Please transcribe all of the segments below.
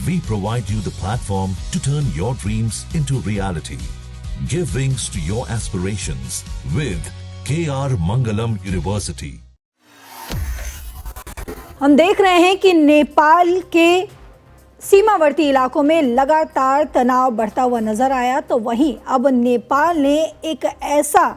We provide you the platform to turn your dreams into reality. Give wings to your aspirations with KR Mangalam University. हम देख रहे हैं कि नेपाल के सीमावर्ती इलाकों में लगातार तनाव बढ़ता हुआ नजर आया, तो वहीं अब नेपाल ने एक ऐसा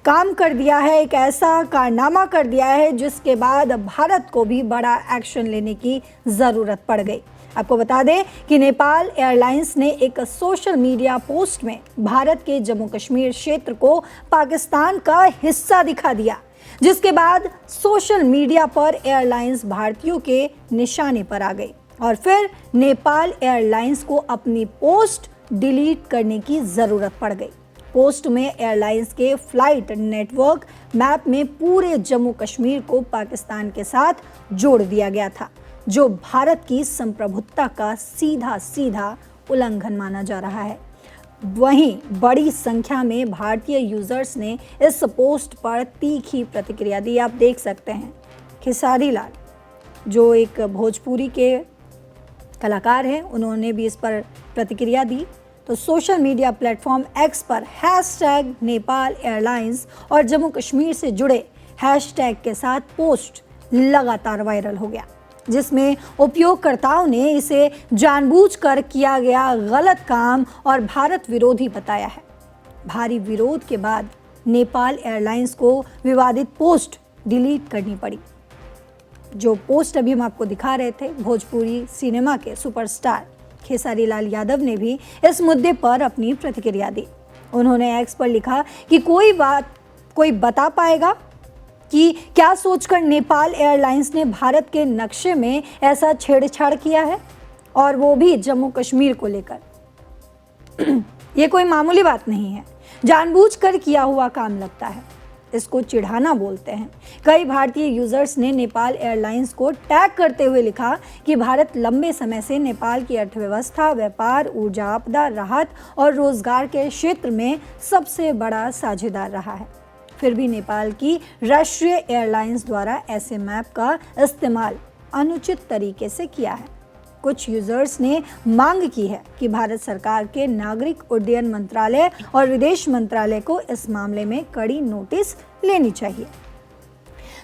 काम कर दिया है, एक ऐसा कारनामा कर दिया है जिसके बाद भारत को भी बड़ा एक्शन लेने की ज़रूरत पड़ गई। आपको बता दें कि नेपाल एयरलाइंस ने एक सोशल मीडिया पोस्ट में भारत के जम्मू कश्मीर क्षेत्र को पाकिस्तान का हिस्सा दिखा दिया, जिसके बाद सोशल मीडिया पर एयरलाइंस भारतीयों के निशाने पर आ गई और फिर नेपाल एयरलाइंस को अपनी पोस्ट डिलीट करने की ज़रूरत पड़ गई। पोस्ट में एयरलाइंस के फ्लाइट नेटवर्क मैप में पूरे जम्मू कश्मीर को पाकिस्तान के साथ जोड़ दिया गया था, जो भारत की संप्रभुता का सीधा उल्लंघन माना जा रहा है। वहीं बड़ी संख्या में भारतीय यूजर्स ने इस पोस्ट पर तीखी प्रतिक्रिया दी। आप देख सकते हैं खेसारी लाल, जो एक भोजपुरी के कलाकार हैं, उन्होंने भी इस पर प्रतिक्रिया दी। तो सोशल मीडिया प्लेटफॉर्म एक्स पर हैशटैग नेपाल एयरलाइंस और जम्मू कश्मीर से जुड़े हैशटैग के साथ पोस्ट लगातार वायरल हो गया, जिसमें उपयोगकर्ताओं ने इसे जानबूझकर किया गया गलत काम और भारत विरोधी बताया है। भारी विरोध के बाद नेपाल एयरलाइंस को विवादित पोस्ट डिलीट करनी पड़ी। जो पोस्ट अभी हम आपको दिखा रहे थे, भोजपुरी सिनेमा के सुपरस्टार खेसारी लाल यादव ने भी इस मुद्दे पर अपनी प्रतिक्रिया दी। उन्होंने एक्स पर लिखा कि कोई बता पाएगा कि क्या सोचकर नेपाल एयरलाइंस ने भारत के नक्शे में ऐसा छेड़छाड़ किया है, और वो भी जम्मू कश्मीर को लेकर। ये कोई मामूली बात नहीं है, जानबूझकर किया हुआ काम लगता है। इसको चिढ़ाना बोलते हैं। कई भारतीय यूजर्स ने नेपाल एयरलाइंस को टैग करते हुए लिखा कि भारत लंबे समय से नेपाल की अर्थव्यवस्था, व्यापार, ऊर्जा, आपदा राहत और रोजगार के क्षेत्र में सबसे बड़ा साझेदार रहा है। फिर भी नेपाल की राष्ट्रीय एयरलाइंस द्वारा ऐसे मैप का इस्तेमाल अनुचित तरीके से किया है। कुछ यूजर्स ने मांग की है कि भारत सरकार के नागरिक उड्डयन मंत्रालय और विदेश मंत्रालय को इस मामले में कड़ी नोटिस लेनी चाहिए।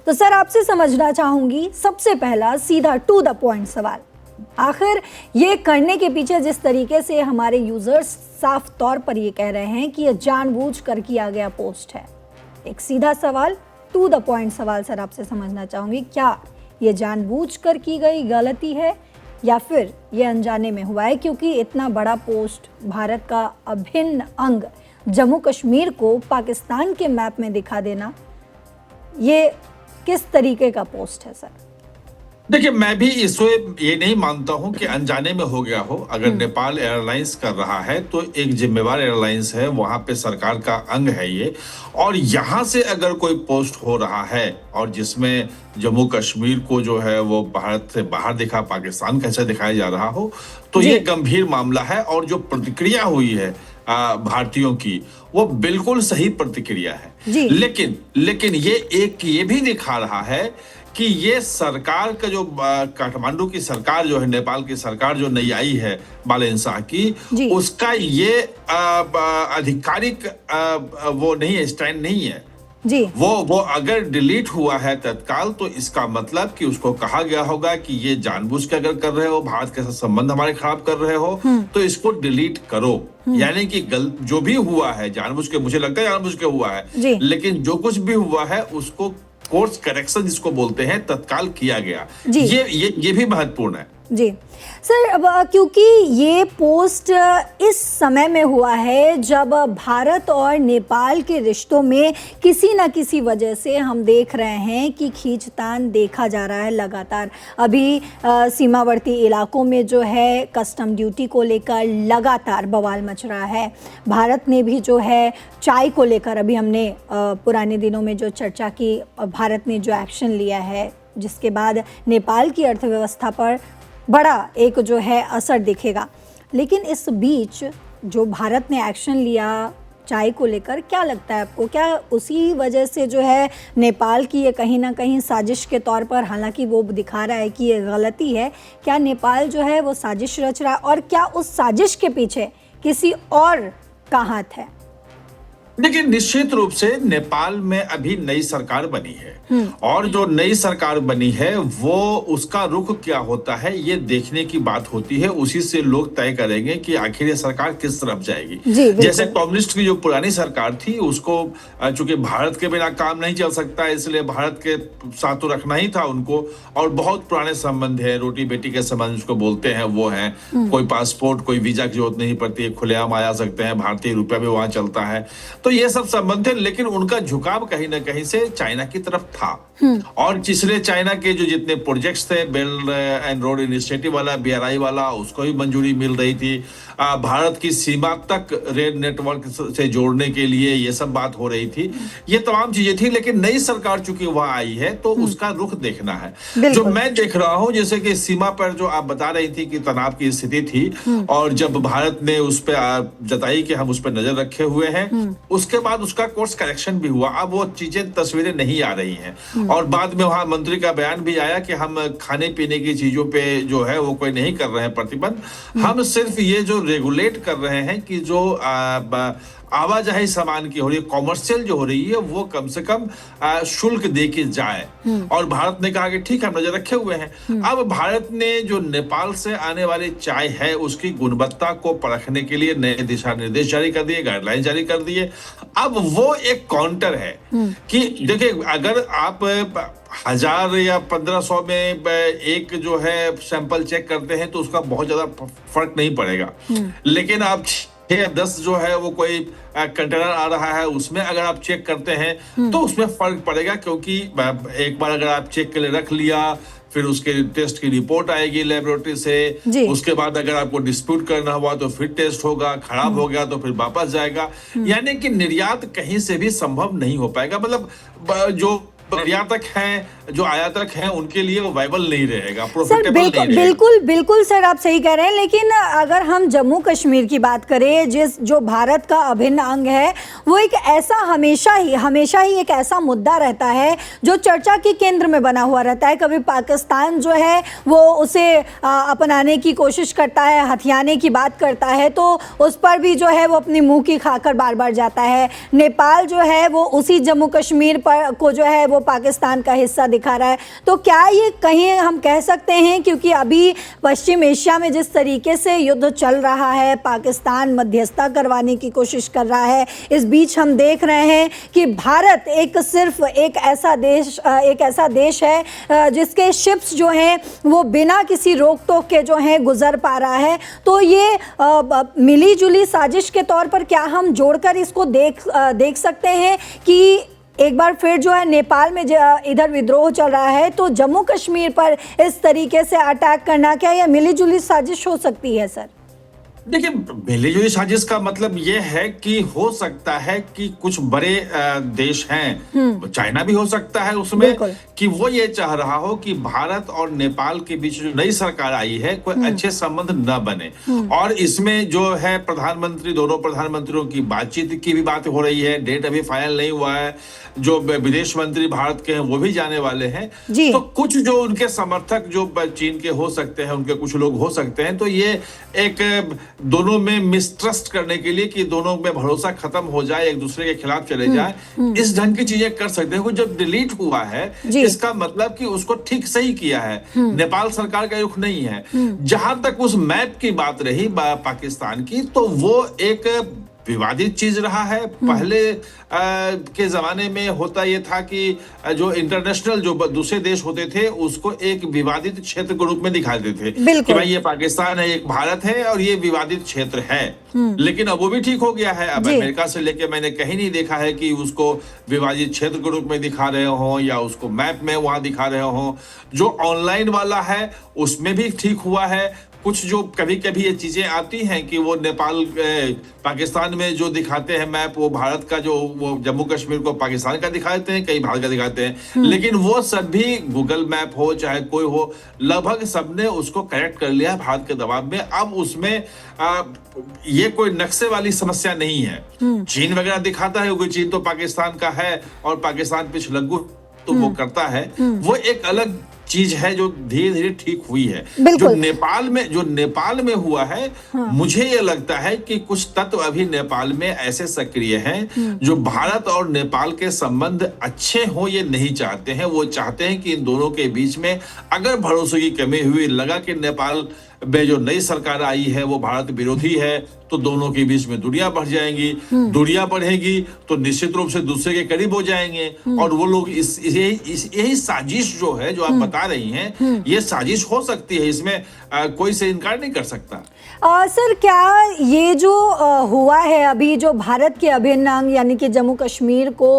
तो सर, आपसे समझना चाहूंगी सबसे पहला सीधा टू द पॉइंट सवाल, आखिर ये करने के पीछे जिस तरीके से हमारे यूजर्स साफ तौर पर ये कह रहे हैं कि ये जानबूझकर किया गया पोस्ट है, एक सीधा सवाल, टू द पॉइंट सवाल सर आपसे समझना चाहूंगी, क्या ये जानबूझकर की गई गलती है या फिर ये अनजाने में हुआ है? क्योंकि इतना बड़ा पोस्ट, भारत का अभिन्न अंग जम्मू कश्मीर को पाकिस्तान के मैप में दिखा देना, ये किस तरीके का पोस्ट है सर? देखिए, मैं भी इसको ये नहीं मानता हूं कि अनजाने में हो गया हो। अगर नेपाल एयरलाइंस कर रहा है तो एक जिम्मेवार एयरलाइंस है, वहां पे सरकार का अंग है ये, और यहां से अगर कोई पोस्ट हो रहा है और जिसमें जम्मू कश्मीर को जो है वो भारत से बाहर दिखा, पाकिस्तान कैसे दिखाया जा रहा हो, तो ये गंभीर मामला है। और जो प्रतिक्रिया हुई है भारतीयों की, वो बिल्कुल सही प्रतिक्रिया है। लेकिन ये भी दिखा रहा है कि ये सरकार का जो काठमांडू की सरकार जो है, नेपाल की सरकार जो नई आई है बालेन शाह की, उसका ये आधिकारिक वो नहीं है, स्टैंड नहीं है जी। वो अगर डिलीट हुआ है तत्काल, तो इसका मतलब कि उसको कहा गया होगा कि ये जानबूझ के अगर कर रहे हो, भारत के साथ संबंध हमारे खराब कर रहे हो, तो इसको डिलीट करो। यानी कि जो भी हुआ है जानबूझ के, मुझे लगता है जानबूझ के हुआ है, लेकिन जो कुछ भी हुआ है उसको कोर्स करेक्शन जिसको बोलते हैं तत्काल किया गया। ये भी महत्वपूर्ण है जी। सर, अब क्योंकि ये पोस्ट इस समय में हुआ है जब भारत और नेपाल के रिश्तों में किसी न किसी वजह से हम देख रहे हैं कि खींचतान देखा जा रहा है लगातार। अभी सीमावर्ती इलाकों में जो है कस्टम ड्यूटी को लेकर लगातार बवाल मच रहा है। भारत ने भी जो है चाय को लेकर, अभी हमने पुराने दिनों में जो चर्चा की, भारत ने जो एक्शन लिया है, जिसके बाद नेपाल की अर्थव्यवस्था पर बड़ा एक जो है असर दिखेगा। लेकिन इस बीच जो भारत ने एक्शन लिया सच्चाई को लेकर क्या लगता है आपको? क्या उसी वजह से जो है नेपाल की ये कहीं ना कहीं साजिश के तौर पर, हालांकि वो दिखा रहा है कि ये गलती है, क्या नेपाल जो है वो साजिश रच रहा है और क्या उस साजिश के पीछे किसी और का हाथ है? देखिए, निश्चित रूप से नेपाल में अभी नई सरकार बनी है और जो नई सरकार बनी है वो उसका रुख क्या होता है ये देखने की बात होती है। उसी से लोग तय करेंगे कि आखिर ये सरकार किस तरफ जाएगी। जैसे कम्युनिस्ट की जो पुरानी सरकार थी उसको चूंकि भारत के बिना काम नहीं चल सकता, इसलिए भारत के साथ तो रखना ही था उनको, और बहुत पुराने संबंध है, रोटी बेटी के संबंध जिसको बोलते हैं वो है। कोई पासपोर्ट, कोई वीजा की जरूरत नहीं पड़ती है, खुलेआम आ सकते हैं, भारतीय रुपया भी वहां चलता है, तो ये सब संबंध थे। लेकिन उनका झुकाव कहीं ना कहीं से चाइना की तरफ था और इसलिए चाइना के जो जितने प्रोजेक्ट्स थे, बेल्ट एंड रोड इनिशिएटिव वाला, BRI वाला, उसको भी मंजूरी मिल रही थी। भारत की सीमा तक रेल नेटवर्क से जोड़ने के लिए ये सब बात हो रही थी, ये तमाम चीजें थी। लेकिन नई सरकार चूंकि वहां आई है तो उसका रुख देखना है। जो मैं देख रहा हूं, जैसे कि सीमा पर जो आप बता रही थी कि तनाव की स्थिति थी और जब भारत ने उस पर जताई कि हम उस पर नजर रखे हुए हैं, उसके बाद उसका कोर्स करेक्शन भी हुआ। अब वो चीजें, तस्वीरें नहीं आ रही हैं और बाद में वहां मंत्री का बयान भी आया कि हम खाने पीने की चीजों पे जो है वो कोई नहीं कर रहे हैं प्रतिबंध, हम सिर्फ ये जो रेगुलेट कर रहे हैं कि जो आवाजाही सामान की हो रही है, कॉमर्शियल जो हो रही है, वो कम से कम शुल्क दे के जाए। और भारत ने कहा कि ठीक है, हम नजर रखे हुए हैं। अब भारत ने जो नेपाल से आने वाली चाय है उसकी गुणवत्ता को परखने के लिए नए दिशा निर्देश जारी कर दिए, गाइडलाइन जारी कर दिए। अब वो एक काउंटर है कि देखिए, अगर आप 1000 या 1500 में एक जो है सैंपल चेक करते हैं तो उसका बहुत ज्यादा फर्क नहीं पड़ेगा। लेकिन आप 6-10 जो है वो कोई कंटेनर आ रहा है उसमें अगर आप चेक करते हैं तो उसमें फर्क पड़ेगा, क्योंकि एक बार अगर आप चेक के लिए रख लिया, फिर उसके टेस्ट की रिपोर्ट आएगी लेबोरेटरी से, उसके बाद अगर आपको डिस्प्यूट करना हुआ तो फिर टेस्ट होगा, खराब हो गया तो फिर वापस जाएगा। यानी कि निर्यात कहीं से भी संभव नहीं हो पाएगा। मतलब जो निर्यातक हैं, जो आयातक हैं, उनके लिए वो वायबल नहीं रहेगा, सर बिल्कुल सर, आप सही कह रहे हैं। लेकिन अगर हम जम्मू कश्मीर की बात करें, जो भारत का अभिन्न अंग है, वो एक ऐसा हमेशा ही एक ऐसा मुद्दा रहता है जो चर्चा के केंद्र में बना हुआ रहता है। कभी पाकिस्तान जो है वो उसे अपनाने की कोशिश करता है, हथियाने की बात करता है, तो उस पर भी जो है वो अपनी मुंह की खाकर बार बार जाता है। नेपाल जो है वो उसी जम्मू कश्मीर पर को जो है वो पाकिस्तान का हिस्सा दिखा रहा है। तो क्या ये कहीं हम कह सकते हैं, क्योंकि अभी पश्चिम एशिया में जिस तरीके से युद्ध चल रहा है, पाकिस्तान मध्यस्थता करवाने की कोशिश कर रहा है, इस बीच हम देख रहे हैं कि भारत सिर्फ एक ऐसा देश है जिसके शिप्स जो हैं वो बिना किसी रोक टोक के जो हैं गुजर पा रहा है। तो ये मिली जुली साजिश के तौर पर क्या हम जोड़कर इसको देख सकते हैं कि एक बार फिर जो है नेपाल में इधर विद्रोह चल रहा है, तो जम्मू कश्मीर पर इस तरीके से अटैक करना, क्या यह मिलीजुली साजिश हो सकती है सर? देखिए, मिलीजुली साजिश का मतलब यह है कि हो सकता है कि कुछ बड़े देश हैं, चाइना भी हो सकता है उसमें, कि वो ये चाह रहा हो कि भारत और नेपाल के बीच जो नई सरकार आई है कोई अच्छे संबंध न बने। और इसमें जो है दोनों प्रधानमंत्रियों की बातचीत की भी बात हो रही है, डेट अभी फाइनल नहीं हुआ है। जो विदेश मंत्री भारत के हैं वो भी जाने वाले हैं। तो कुछ जो उनके समर्थक जो चीन के हो सकते हैं, उनके कुछ लोग हो सकते हैं, तो ये एक दोनों में मिसट्रस्ट करने के लिए कि दोनों में भरोसा खत्म हो जाए, एक दूसरे के खिलाफ चले जाए, इस ढंग की चीजें कर सकते हैं। जब डिलीट हुआ है इसका मतलब कि उसको ठीक सही किया है, नेपाल सरकार का रुख नहीं है। जहां तक उस मैप की बात रही पाकिस्तान की, तो वो एक विवादित चीज रहा है। पहले के जमाने में होता यह था कि जो इंटरनेशनल जो दूसरे देश होते थे उसको एक विवादित क्षेत्र के रूप में दिखाते थे कि भाई ये पाकिस्तान है, एक भारत है और ये विवादित क्षेत्र है। लेकिन अब वो भी ठीक हो गया है। अब अमेरिका से लेके मैंने कहीं नहीं देखा है कि उसको विवादित क्षेत्र के रूप में दिखा रहे हो या उसको मैप में वहां दिखा रहे हो। जो ऑनलाइन वाला है उसमें भी ठीक हुआ है। कुछ जो कभी कभी ये चीजें आती हैं कि वो नेपाल पाकिस्तान में जो दिखाते हैं मैप, वो भारत का जो वो जम्मू कश्मीर को पाकिस्तान का दिखाते हैं, कई भारत का दिखाते हैं, लेकिन वो सब भी गूगल मैप हो चाहे कोई हो, लगभग सबने उसको करेक्ट कर लिया भारत के दबाव में। अब उसमें ये कोई नक्शे वाली समस्या नहीं है। चीन वगैरह दिखाता है क्योंकि चीन तो पाकिस्तान का है और पाकिस्तान पिछलग्गू तो वो करता है, वो एक अलग चीज है जो धीरे धीरे ठीक हुई है। जो नेपाल में हुआ है, मुझे ये लगता है कि कुछ तत्व अभी नेपाल में ऐसे सक्रिय हैं जो भारत और नेपाल के संबंध अच्छे हो ये नहीं चाहते हैं। वो चाहते हैं कि इन दोनों के बीच में अगर भरोसे की कमी हुई, लगा कि नेपाल में जो नई सरकार आई है वो भारत विरोधी है, तो दोनों के बीच में दूरियां बढ़ जाएंगी। दूरियां बढ़ेगी तो निश्चित रूप से दूसरे के करीब हो जाएंगे, और वो लोग यही साजिश जो है जो आप बता रही हैं, ये साजिश हो सकती है, इसमें कोई से इनकार नहीं कर सकता। सर, क्या ये जो हुआ है अभी, जो भारत के अभिन्न अंग यानी कि जम्मू कश्मीर को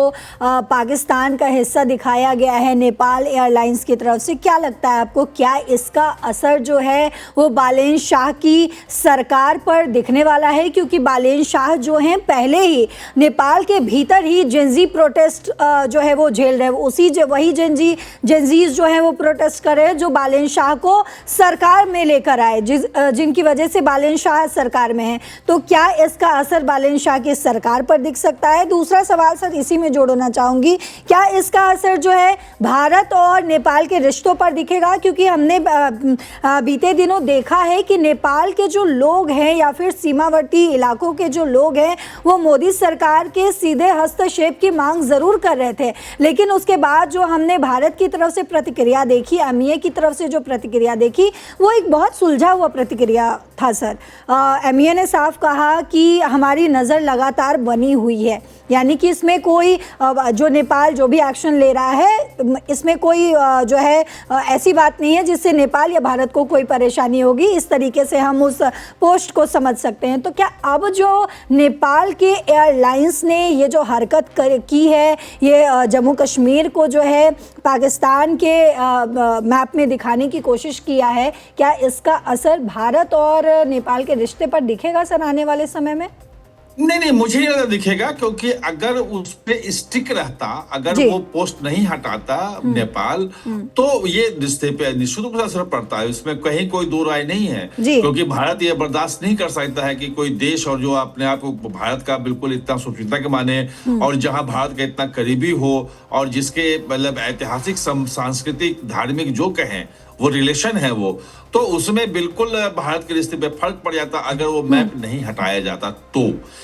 पाकिस्तान का हिस्सा दिखाया गया है नेपाल एयरलाइंस की तरफ से, क्या लगता है आपको, क्या इसका असर जो है वो बालेन शाह की सरकार पर दिखने वाला है? क्योंकि बालेन शाह जो हैं पहले ही नेपाल के भीतर ही जेंजी प्रोटेस्ट जो है वो झेल रहे हैं, वही जेंजीज जो है वो प्रोटेस्ट कर रहे हैं जो बालेन शाह को सरकार में लेकर आए, जिनकी वजह से बालेन शाह सरकार में है। तो क्या इसका असर बालेन शाह की सरकार पर दिख सकता है? दूसरा सवाल सर इसी में जोड़ना चाहूंगी, क्या इसका असर जो है भारत और नेपाल के रिश्तों पर दिखेगा? क्योंकि हमने बीते दिनों देखा है कि नेपाल के जो लोग हैं या फिर सीमावर्ती इलाकों के जो लोग हैं वो मोदी सरकार के सीधे हस्तक्षेप की मांग जरूर कर रहे थे, लेकिन उसके बाद जो हमने भारत की तरफ से प्रतिक्रिया देखी, एमईए की तरफ से जो प्रतिक्रिया देखी, वो एक बहुत सुलझा हुआ प्रतिक्रिया था सर। एमईए ने साफ कहा कि हमारी नज़र लगातार बनी हुई है, यानी कि इसमें कोई जो नेपाल जो भी एक्शन ले रहा है, इसमें कोई जो है ऐसी बात नहीं है जिससे नेपाल या भारत को कोई परेशानी होगी। इस तरीके से हम उस पोस्ट को समझ सकते हैं। तो क्या अब जो नेपाल के एयरलाइंस ने ये जो हरकत की है, ये जम्मू कश्मीर को जो है पाकिस्तान के मैप में दिखाने की कोशिश किया है, क्या इसका असर भारत और नेपाल के रिश्ते पर दिखेगा सर आने वाले समय में? नहीं, मुझे नहीं लगता दिखेगा, क्योंकि अगर उस पे स्टिक रहता, अगर वो पोस्ट नहीं हटाता नेपाल, तो ये रिश्ते पे निश्चित रूप से असर पड़ता है, इसमें कहीं कोई दो राय नहीं है। क्योंकि भारत ये बर्दाश्त नहीं कर सकता है कि कोई देश और जो अपने आप को भारत का बिल्कुल इतना सुचिंता के माने, और जहां भारत का इतना करीबी हो, और जिसके मतलब ऐतिहासिक, सांस्कृतिक, धार्मिक जो कहें वो रिलेशन है, वो तो उसमें बिल्कुल भारत के रिश्ते पे फर्क पड़ जाता अगर वो मैप नहीं हटाया जाता तो।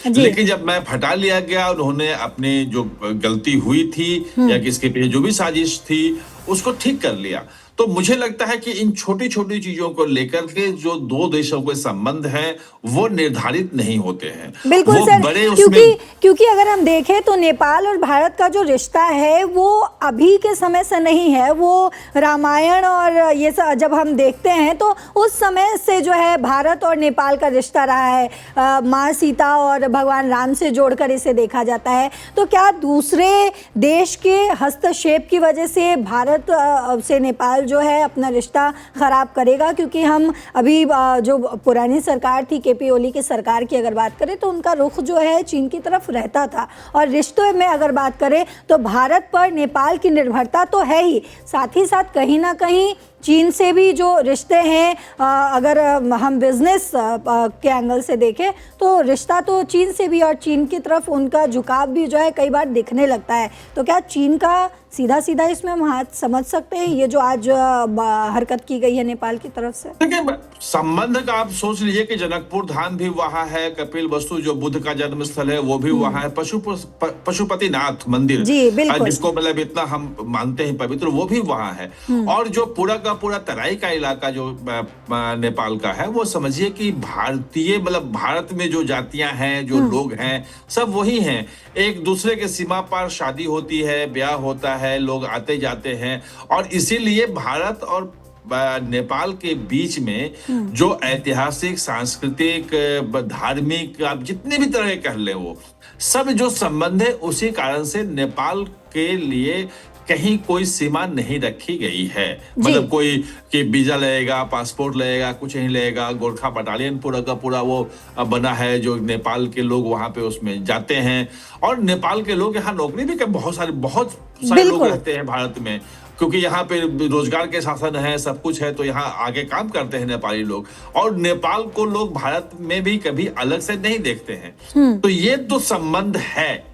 लेकिन जब मैप हटा लिया गया, उन्होंने अपनी जो गलती हुई थी या किसके पीछे जो भी साजिश थी उसको ठीक कर लिया। तो मुझे लगता है कि इन छोटी छोटी चीजों को लेकर के जो दो देशों के संबंध हैं वो निर्धारित नहीं होते हैं। बिल्कुल सर, क्योंकि अगर हम देखें तो नेपाल और भारत का जो रिश्ता है वो अभी के समय से नहीं है, वो रामायण और ये सब जब हम देखते हैं तो उस समय से जो है भारत और नेपाल का रिश्ता रहा है। माँ सीता और भगवान राम से जोड़कर इसे देखा जाता है। तो क्या दूसरे देश के हस्तक्षेप की वजह से भारत से नेपाल जो है अपना रिश्ता खराब करेगा? क्योंकि हम अभी जो पुरानी सरकार थी, केपी ओली की सरकार की अगर बात करें तो उनका रुख जो है चीन की तरफ रहता था, और रिश्तों में अगर बात करें तो भारत पर नेपाल की निर्भरता तो है ही, साथ ही साथ कहीं ना कहीं चीन से भी जो रिश्ते हैं, अगर हम बिजनेस के एंगल से देखें तो रिश्ता तो चीन से भी, और चीन की तरफ उनका झुकाव भी जो है कई बार दिखने लगता है। तो क्या चीन का सीधा सीधा इसमें हम हाथ समझ सकते हैं, ये जो आज हरकत की गई है नेपाल की तरफ से? देखिए, संबंध का आप सोच लीजिए कि जनकपुर धाम भी वहां है, कपिल वस्तु जो बुद्ध का जन्म स्थल है वो भी वहां है, पशुपतिनाथ मंदिर जिसको मतलब इतना हम मानते हैं पवित्र, वो भी वहां है। और जो पूरा का पूरा तराई का इलाका जो नेपाल का है, वो समझिए कि भारतीय मतलब भारत में जो जातियां हैं, जो लोग हैं, सब वही हैं। एक दूसरे के सीमा पर शादी होती है, ब्याह होता है, लोग आते जाते हैं, और इसीलिए भारत और नेपाल के बीच में जो ऐतिहासिक, सांस्कृतिक, धार्मिक, आप जितने भी तरह कह ले, वो सब जो संबंध है उसी कारण से नेपाल के लिए कहीं कोई सीमा नहीं रखी गई है। मतलब कोई कि वीजा लगेगा, पासपोर्ट लगेगा, कुछ नहीं लगेगा। गोरखा बटालियन पूरा का पूरा वो बना है, जो नेपाल के लोग वहां पे उसमें जाते हैं। और नेपाल के लोग यहाँ नौकरी भी बहुत सारे लोग रहते हैं भारत में, क्योंकि यहाँ पे रोजगार के शासन है, सब कुछ है, तो यहाँ आगे काम करते हैं नेपाली लोग। और नेपाल को लोग भारत में भी कभी अलग से नहीं देखते हैं। तो ये तो संबंध है।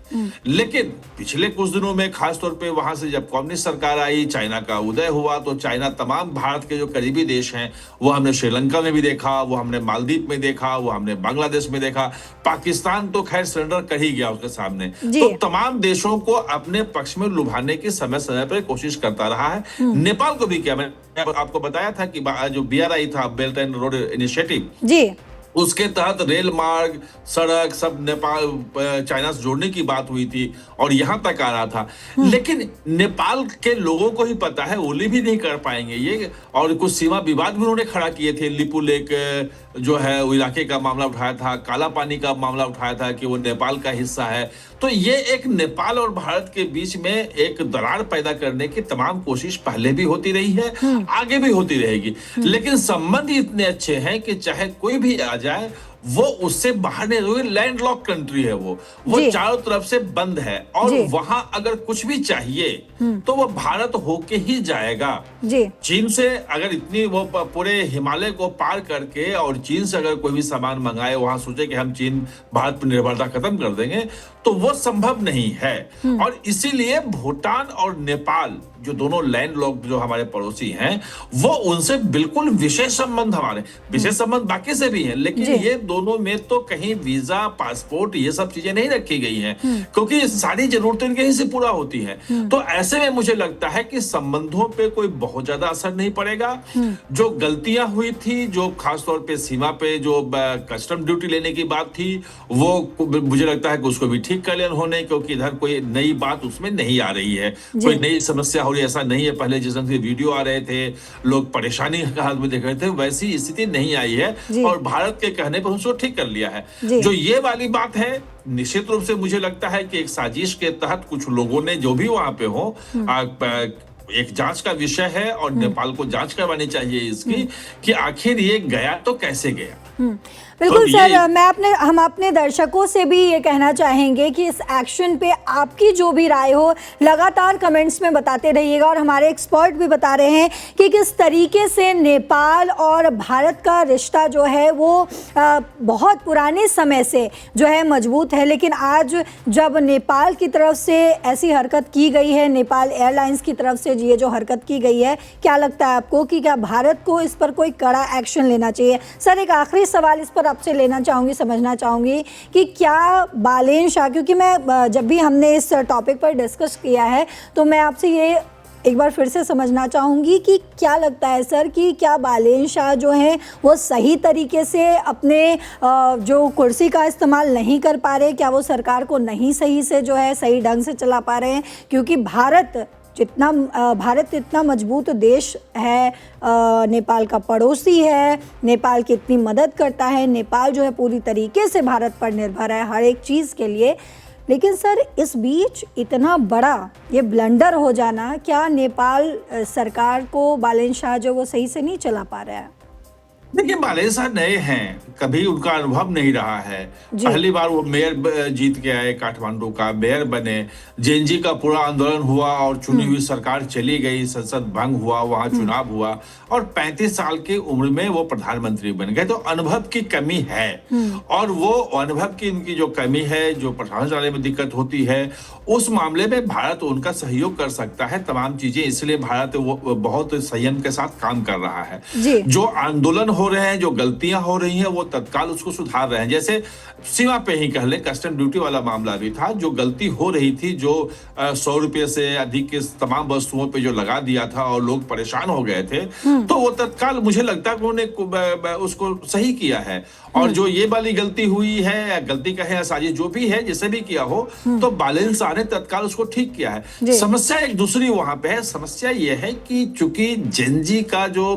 लेकिन पिछले कुछ दिनों में खासतौर पे वहां से जब कम्युनिस्ट सरकार आई, चाइना का उदय हुआ, तो चाइना तमाम भारत के जो करीबी देश हैं, वो हमने श्रीलंका में भी देखा, वो हमने मालदीव में देखा, वो हमने बांग्लादेश में देखा। पाकिस्तान तो खैर सरेंडर कर ही गया उसके सामने। तो तमाम देशों को अपने पक्ष में लुभाने की समय समय पर कोशिश करता रहा है। नेपाल को भी किया। मैंने आपको बताया था कि जो BRI था, बेल्ट एंड रोड इनिशिएटिव, जी, उसके तहत रेल मार्ग, सड़क सब नेपाल चाइना से जोड़ने की बात हुई थी और यहां तक आ रहा था। लेकिन नेपाल के लोगों को ही पता है ओली भी नहीं कर पाएंगे ये। और कुछ सीमा विवाद भी उन्होंने खड़ा किए थे। लिपू लेक जो है वो इलाके का मामला उठाया था, काला पानी का मामला उठाया था कि वो नेपाल का हिस्सा है। तो ये एक नेपाल और भारत के बीच में एक दरार पैदा करने की तमाम कोशिश पहले भी होती रही है, आगे भी होती रहेगी। लेकिन संबंध इतने अच्छे हैं कि चाहे कोई भी आ जाए, वो उससे बाहर नहीं होगी। लैंडलॉक कंट्री है वो चारों तरफ से बंद है। और वहां अगर कुछ भी चाहिए तो वो भारत होके ही जाएगा। चीन से अगर इतनी वो पूरे हिमालय को पार करके और चीन से अगर कोई भी सामान मंगाए, वहां सोचे कि हम चीन भारत पर निर्भरता खत्म कर देंगे, तो वो संभव नहीं है। और इसीलिए भूटान और नेपाल जो दोनों लैंडलॉक जो हमारे पड़ोसी हैं, वो उनसे बिल्कुल विशेष संबंध, हमारे विशेष संबंध बाकी से भी हैं, लेकिन ये दोनों में तो कहीं वीजा, पासपोर्ट, ये सब चीजें नहीं रखी गई हैं, क्योंकि सारी जरूरतें इनके ही से पूरा होती हैं। तो ऐसे में मुझे लगता है कि संबंधों पे कोई बहुत ज्यादा असर नहीं पड़ेगा। जो गलतियां हुई थी, जो खासतौर पे सीमा पे जो कस्टम ड्यूटी लेने की बात थी, वो मुझे लगता है कि उसको भी ठीक कर लेना उन्होंने, क्योंकि इधर कोई नई बात उसमें नहीं आ रही है, कोई नई समस्या हो रही है, ऐसा नहीं है। पहले जिस ढंग से वीडियो आ रहे थे, लोग परेशानी के हाल में देख रहे थे, वैसी स्थिति नहीं आई है। और भारत के कहने पर उसको ठीक कर लिया है। जो ये वाली बात है, निश्चित रूप से मुझे लगता है कि एक साजिश के तहत कुछ लोगों ने, जो भी वहां पे हो, एक जांच का विषय है और नेपाल को जांच करवानी चाहिए इसकी कि आखिर ये गया तो कैसे गया। बिल्कुल तो सर, हम अपने दर्शकों से भी ये कहना चाहेंगे कि इस एक्शन पे आपकी जो भी राय हो, लगातार कमेंट्स में बताते रहिएगा। और हमारे एक्सपर्ट भी बता रहे हैं कि किस तरीके से नेपाल और भारत का रिश्ता जो है वो बहुत पुराने समय से जो है मजबूत है। लेकिन आज जब नेपाल की तरफ से ऐसी हरकत की गई है, नेपाल एयरलाइंस की तरफ से ये जो हरकत की गई है, क्या लगता है आपको कि क्या भारत को इस पर कोई कड़ा एक्शन लेना चाहिए? सर, एक आखिरी सवाल इस पर आपसे लेना चाहूँगी, समझना चाहूँगी कि क्या बालेन शाह, क्योंकि मैं जब भी हमने इस टॉपिक पर डिस्कस किया है तो मैं आपसे ये एक बार फिर से समझना चाहूँगी कि क्या लगता है सर कि क्या बालेन शाह जो हैं वो सही तरीके से अपने जो कुर्सी का इस्तेमाल नहीं कर पा रहे? क्या वो सरकार को नहीं सही से जो है सही ढंग से चला पा रहे हैं? क्योंकि भारत इतना मजबूत देश है, नेपाल का पड़ोसी है, नेपाल की इतनी मदद करता है, नेपाल जो है पूरी तरीके से भारत पर निर्भर है हर एक चीज़ के लिए। लेकिन सर, इस बीच इतना बड़ा ये ब्लंडर हो जाना, क्या नेपाल सरकार को बालेन शाह जो वो सही से नहीं चला पा रहा है? देखिए, बालेन शाह नए हैं, कभी उनका अनुभव नहीं रहा है। पहली बार वो मेयर जीत के आए, काठमांडू का मेयर बने, जेएनजी का पूरा आंदोलन हुआ और चुनी हुई सरकार चली गई, संसद भंग हुआ, वहां चुनाव हुआ और 35 साल की उम्र में वो प्रधानमंत्री बन गए। तो अनुभव की कमी है और वो अनुभव की इनकी जो कमी है, जो प्रशासन चलाने में दिक्कत होती है, उस मामले में भारत उनका सहयोग कर सकता है तमाम चीजें। इसलिए भारत वो बहुत संयम के साथ काम कर रहा है। जो आंदोलन हो रहे हैं, जो गलतियां हो रही हैं, वो तत्काल उसको सुधार रहे हैं। जैसे सीमा पे ही कह लें, कस्टम ड्यूटी वाला मामला भी था, जो गलती हो रही थी, जो 100 रुपये से अधिक के तमाम वस्तुओं पे जो लगा दिया था और लोग परेशान हो गए थे, तो वो तत्काल मुझे लगता है कि उन्होंने उसको सही किया है। और जो ये वाली गलती हुई है, गलती कहे या साजिश जो भी है, जिसे भी किया हो, तो बालेन शाह ने तत्काल उसको ठीक किया है। समस्या एक दूसरी वहां पे है। समस्या ये है कि चूंकि जेएनजी का जो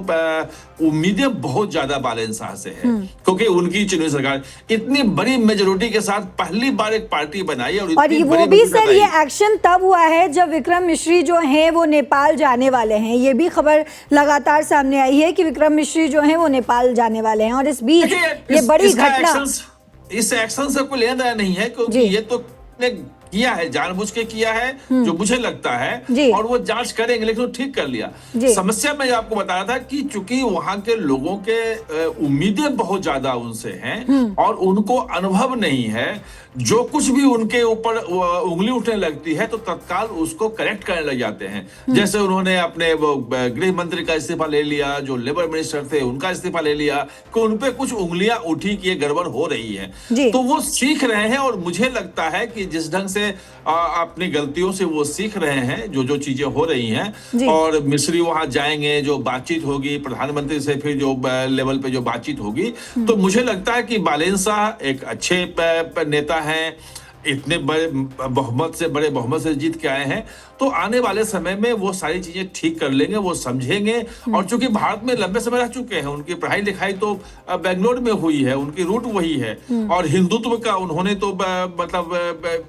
उम्मीदें बहुत ज्यादा बालेन शाह से है, क्योंकि उनकी चुनी सरकार इतनी बड़ी मेजोरिटी के साथ पहली बार एक पार्टी बनाई और वो बड़ी भी मेजोरिटी सर बनाई। ये एक्शन तब हुआ है जब विक्रम मिश्री जो हैं वो नेपाल जाने वाले हैं। ये भी खबर लगातार सामने आई है कि विक्रम मिश्री जो हैं वो नेपाल जाने वाले हैं, और इस बीच देखिए, ये बड़ी इसका घटना। इस एक्शन से कोई लेना देना नहीं है, क्योंकि जी। ये तो ने किया है, जानबूझ के किया है, जो मुझे लगता जी। है, और वो जांच करेंगे, लेकिन वो ठीक कर लिया। जी। समस्या मैं आपको बता रहा था कि चूंकि वहां के लोगों के उम्मीदें बहुत ज्यादा उनसे हैं और उनको अनुभव नहीं है, जो कुछ भी उनके ऊपर उंगली उठने लगती है तो तत्काल उसको करेक्ट करने लग जाते हैं। जैसे उन्होंने अपने वो गृह मंत्री का इस्तीफा ले लिया, जो लेबर मिनिस्टर थे उनका इस्तीफा ले लिया, कि उनपे कुछ उंगलियां उठी कि ये गड़बड़ हो रही है। जी। तो वो सीख रहे हैं, और मुझे लगता है कि जिस ढंग से अपनी गलतियों से वो सीख रहे हैं, जो चीजें हो रही हैं, जी। और मिस्री वहां जाएंगे, जो बातचीत होगी प्रधानमंत्री से, फिर जो लेवल पे जो बातचीत होगी, तो मुझे लगता है कि बालेन शाह एक अच्छे नेता हैं, इतने बड़े बहुमत से जीत के आए हैं, तो आने वाले समय में वो सारी चीजें ठीक कर लेंगे, वो समझेंगे। और चूंकि भारत में लंबे समय रह चुके हैं, उनकी पढ़ाई लिखाई तो बेंगलोर में हुई है, उनकी रूट वही है, और हिंदुत्व का उन्होंने तो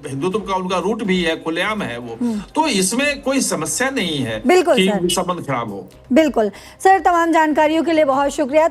हिंदुत्व का उनका रूट भी है, खुलेआम है वो, तो इसमें कोई समस्या नहीं है बिल्कुल कि सर। संबंध खराब हो। बिल्कुल सर, तमाम जानकारियों के लिए बहुत शुक्रिया।